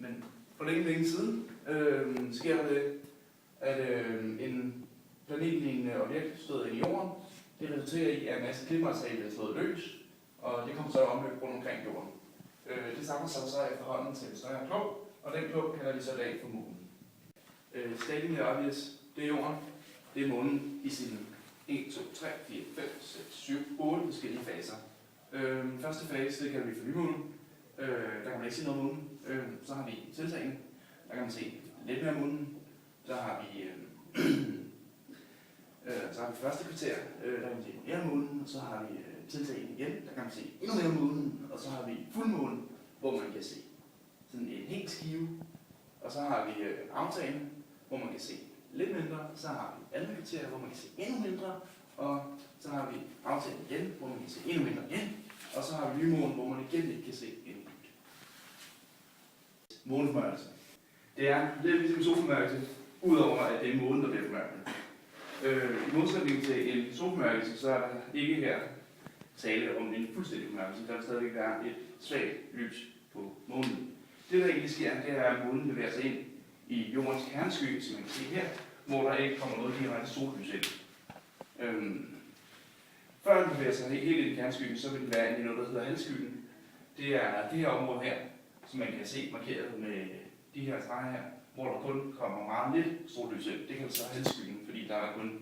Men for længe siden sker der det, at en planetlignende objekt støder ind i jorden. Det resulterer i, at en masse klipmateriale er slået løs, og det kommer så i omløb rundt omkring jorden. Det samler sig så efterhånden til en større klump, og den klump kalder vi så i dag for månen. Stillingen er obvious. Det er jorden. Det er månen i sine 1, 2, 3, 4, 5, 6, 7, 8 forskellige faser. Første fase, det kalder vi for nymånen. Der kan man ikke se noget af månen. Så har vi tiltagene. Der kan man se lidt mere af månen. Så har vi første kvarter, der kan man se mere af månen. Og så har vi tiltagene igen. Der kan man se endnu mere af månen. Og så har vi fuldmåne, hvor man kan se sådan en helt skive. Og så har vi aftagene, hvor man kan se lidt mindre. Så har vi andet kvarter, hvor man kan se endnu mindre. Og så har vi aftagene igen, hvor man kan se endnu mindre igen. Og så har vi nymånen, hvor man igen ikke kan se endnu mindre. Måneformørkelse. Det er lidt ligesom solformørkelse, udover at det er månen, der bliver formørket. I modsætning til en solformørkelse, så er der ikke her tale om en fuldstændig formørkelse. Der vil stadigvæk være et svagt lys på månen. Det, der egentlig sker, det er, at månen bevæger sig ind i jordens kernesky, som man kan se her, hvor der ikke kommer noget direkte sollys ind. Før den bevæger sig helt ind i kerneskyen, så vil den være inde i noget, der hedder halvskyen. Det er det her område her, som man kan se markeret med de her streger her, hvor der kun kommer meget lidt sollys ind. Det kan så halvskyen, fordi der er kun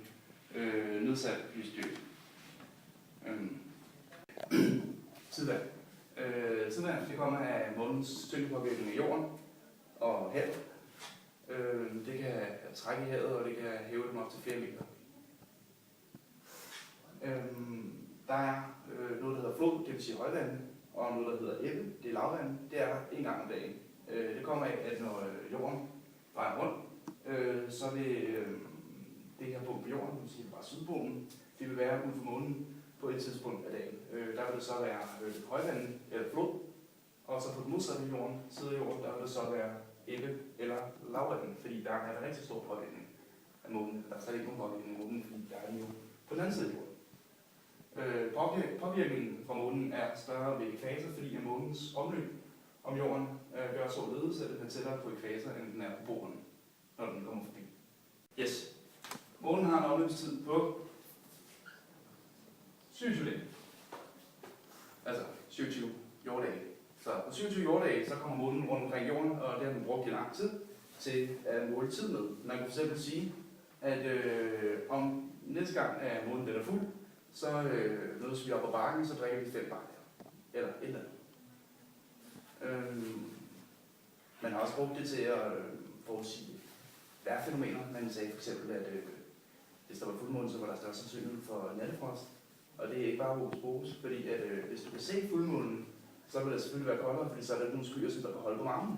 nedsat lysstyrke. Tidvand. Tidvand, det kommer af månens tyngdepåvirkning af jorden og havet. Det kan trække i havet, og det kan hæve dem op til 4 meter. Der er noget, der hedder flod, det vil sige højvande, og noget, der hedder ebbe, det er lavvande. Det er der en gang om dagen. Det kommer af, at når jorden drejer rundt, så vil det her punkt på jorden, det vil sige bare sydpolen, det vil være ude for månen på et tidspunkt af dagen. Der vil det så være højvande eller flod, og så på den modsatte side af jorden, der vil det så være ebbe eller lavvande, fordi der er en rigtig stor påvirkning af månen. Der er slet ikke nogen påvirkning af månen, fordi der er den jo på den anden side af jorden. Påvirkningen fra månen er større ved ekvator, fordi at månens omløb om jorden gør således, at den er tættere på ekvator, end den er på polen, når den kommer forbi. Yes. Månen har en omløbstid på 27 dage. Altså 27 jorddage. Så på 27 jorddage, så kommer månen rundt omkring jorden, og det har den brugt i lang tid til at måle tid med. Man kan fx sige, at om næste gang er månen den er fuld, så mødes vi op på bakken, så drikker vi 5 bakker. Eller et eller andet. Man har også brugt det til at forudsige vejrfænomener. Man sagde f.eks., at hvis der var fuldmåne, så var der større sandsynlighed for nattefrost. Og det er ikke bare hokus pokus, fordi at hvis du kan se fuldmånen, så vil det selvfølgelig være koldere, fordi så er der nogle skyer, som der kan holde på varmen.